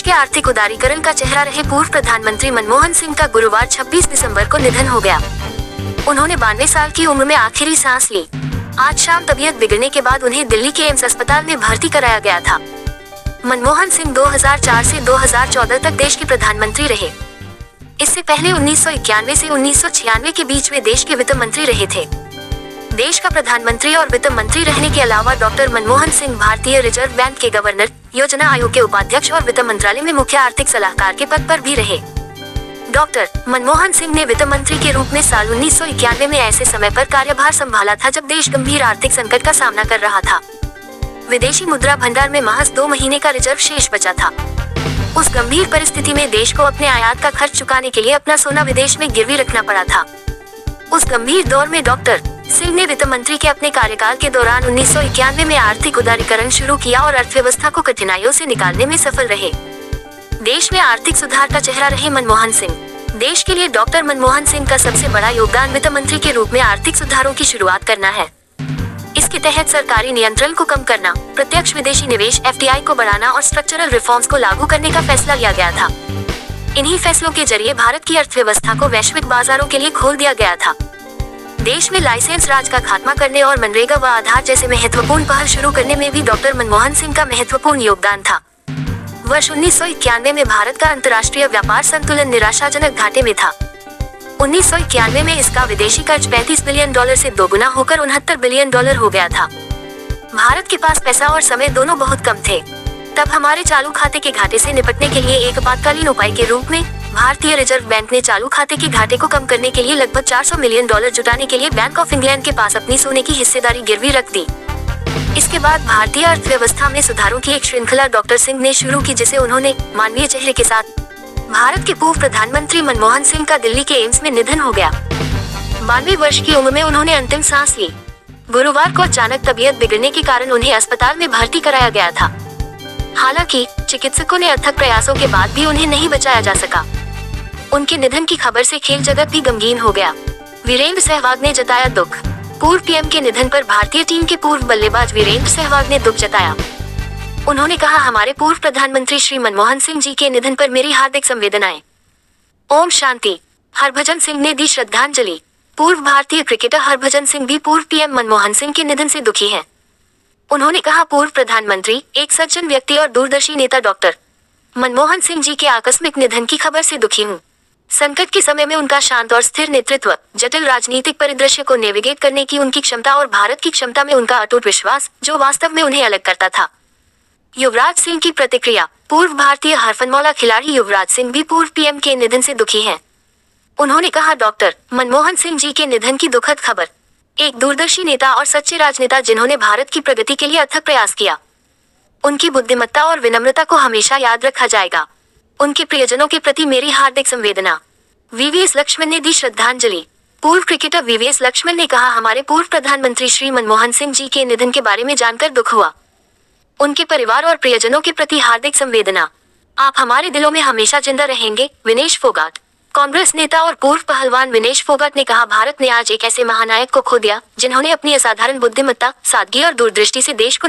के आर्थिक उदारीकरण का चेहरा रहे पूर्व प्रधानमंत्री मनमोहन सिंह का गुरुवार 26 दिसंबर को निधन हो गया। उन्होंने 92 साल की उम्र में आखिरी सांस ली। आज शाम तबीयत बिगड़ने के बाद उन्हें दिल्ली के एम्स अस्पताल में भर्ती कराया गया था। मनमोहन सिंह 2004 से 2014 तक देश के प्रधानमंत्री रहे। इससे पहले 1991 से 1996 के बीच वे देश के वित्त मंत्री रहे थे। देश का प्रधानमंत्री और वित्त मंत्री रहने के अलावा डॉक्टर मनमोहन सिंह भारतीय रिजर्व बैंक के गवर्नर, योजना आयोग के उपाध्यक्ष और वित्त मंत्रालय में मुख्य आर्थिक सलाहकार के पद पर भी रहे। डॉक्टर मनमोहन सिंह ने वित्त मंत्री के रूप में साल 1991 में ऐसे समय पर कार्यभार संभाला था जब देश गंभीर आर्थिक संकट का सामना कर रहा था। विदेशी मुद्रा भंडार में महज 2 महीने का रिजर्व शेष बचा था। उस गंभीर परिस्थिति में देश को अपने आयात का खर्च चुकाने के लिए अपना सोना विदेश में गिरवी रखना पड़ा था। उस गंभीर दौर में डॉक्टर सिंह ने वित्त मंत्री के अपने कार्यकाल के दौरान 1991 में आर्थिक उदारीकरण शुरू किया और अर्थव्यवस्था को कठिनाइयों से निकालने में सफल रहे। देश में आर्थिक सुधार का चेहरा रहे मनमोहन सिंह। देश के लिए डॉक्टर मनमोहन सिंह का सबसे बड़ा योगदान वित्त मंत्री के रूप में आर्थिक सुधारों की शुरुआत करना है। इसके तहत सरकारी नियंत्रण को कम करना, प्रत्यक्ष विदेशी निवेश FDI को बढ़ाना और स्ट्रक्चरल रिफॉर्म्स को लागू करने का फैसला लिया गया था। इन्हीं फैसलों के जरिए भारत की अर्थव्यवस्था को वैश्विक बाजारों के लिए खोल दिया गया था। देश में लाइसेंस राज का खात्मा करने और मनरेगा व आधार जैसे महत्वपूर्ण पहल शुरू करने में भी डॉक्टर मनमोहन सिंह का महत्वपूर्ण योगदान था। वर्ष 1991 में भारत का अंतर्राष्ट्रीय व्यापार संतुलन निराशाजनक घाटे में था। 1991 में इसका विदेशी कर्ज $35 बिलियन से दोगुना होकर $69 बिलियन हो गया था। भारत के पास पैसा और समय दोनों बहुत कम थे। तब हमारे चालू खाते के घाटे से निपटने के लिए एक आपातकालीन उपाय के रूप में भारतीय रिजर्व बैंक ने चालू खाते के घाटे को कम करने के लिए लगभग $400 मिलियन जुटाने के लिए बैंक ऑफ इंग्लैंड के पास अपनी सोने की हिस्सेदारी गिरवी रख दी। इसके बाद भारतीय अर्थव्यवस्था में सुधारों की एक श्रृंखला डॉक्टर सिंह ने शुरू की, जिसे उन्होंने मानवीय चेहरे के साथ। भारत के पूर्व प्रधानमंत्री मनमोहन सिंह का दिल्ली के एम्स में निधन हो गया। 92 वर्ष की उम्र में उन्होंने अंतिम सांस ली। गुरुवार को अचानक तबीयत बिगड़ने के कारण उन्हें अस्पताल में भर्ती कराया गया था। हालांकि चिकित्सकों ने अथक प्रयासों के बाद भी उन्हें नहीं बचाया जा सका। उनके निधन की खबर से खेल जगत भी गमगीन हो गया। वीरेंद्र सहवाग ने जताया दुख। पूर्व PM के निधन पर भारतीय टीम के पूर्व बल्लेबाज वीरेंद्र सहवाग ने दुख जताया। उन्होंने कहा, हमारे पूर्व प्रधानमंत्री श्री मनमोहन सिंह जी के निधन पर मेरी हार्दिक संवेदनाएं। ओम शांति। हरभजन सिंह ने दी श्रद्धांजलि। पूर्व भारतीय क्रिकेटर हरभजन सिंह भी पूर्व PM मनमोहन सिंह के निधन से दुखी हैं। उन्होंने कहा, पूर्व प्रधानमंत्री, एक सज्जन व्यक्ति और दूरदर्शी नेता डॉक्टर मनमोहन सिंह जी के आकस्मिक निधन की खबर से दुखी हूँ। संकट के समय में उनका शांत और स्थिर नेतृत्व, जटिल राजनीतिक परिदृश्य को नेविगेट करने की उनकी क्षमता और भारत की क्षमता में उनका अटूट विश्वास, जो वास्तव में उन्हें अलग करता था। युवराज सिंह की प्रतिक्रिया। पूर्व भारतीय हरफनमौला खिलाड़ी युवराज सिंह भी पूर्व PM के निधन से दुखी हैं। उन्होंने कहा, डॉक्टर मनमोहन सिंह जी के निधन की दुखद खबर। एक दूरदर्शी नेता और सच्चे राजनेता जिन्होंने भारत की प्रगति के लिए अथक प्रयास किया। उनकी बुद्धिमत्ता और विनम्रता को हमेशा याद रखा जाएगा। उनके प्रियजनों के प्रति मेरी हार्दिक संवेदना। VVS लक्ष्मण ने दी श्रद्धांजलि। पूर्व क्रिकेटर VVS लक्ष्मण ने कहा, हमारे पूर्व प्रधानमंत्री श्री मनमोहन सिंह जी के निधन के बारे में जानकर दुख हुआ। उनके परिवार और प्रियजनों के प्रति हार्दिक संवेदना। आप हमारे दिलों में हमेशा जिंदा रहेंगे। विनेश फोगाट। कांग्रेस नेता और पूर्व पहलवान विनेश फोगाट ने कहा, भारत ने आज एक ऐसे महानायक को खो दिया जिन्होंने अपनी असाधारण बुद्धिमत्ता, सादगी और दूरदृष्टि से देश को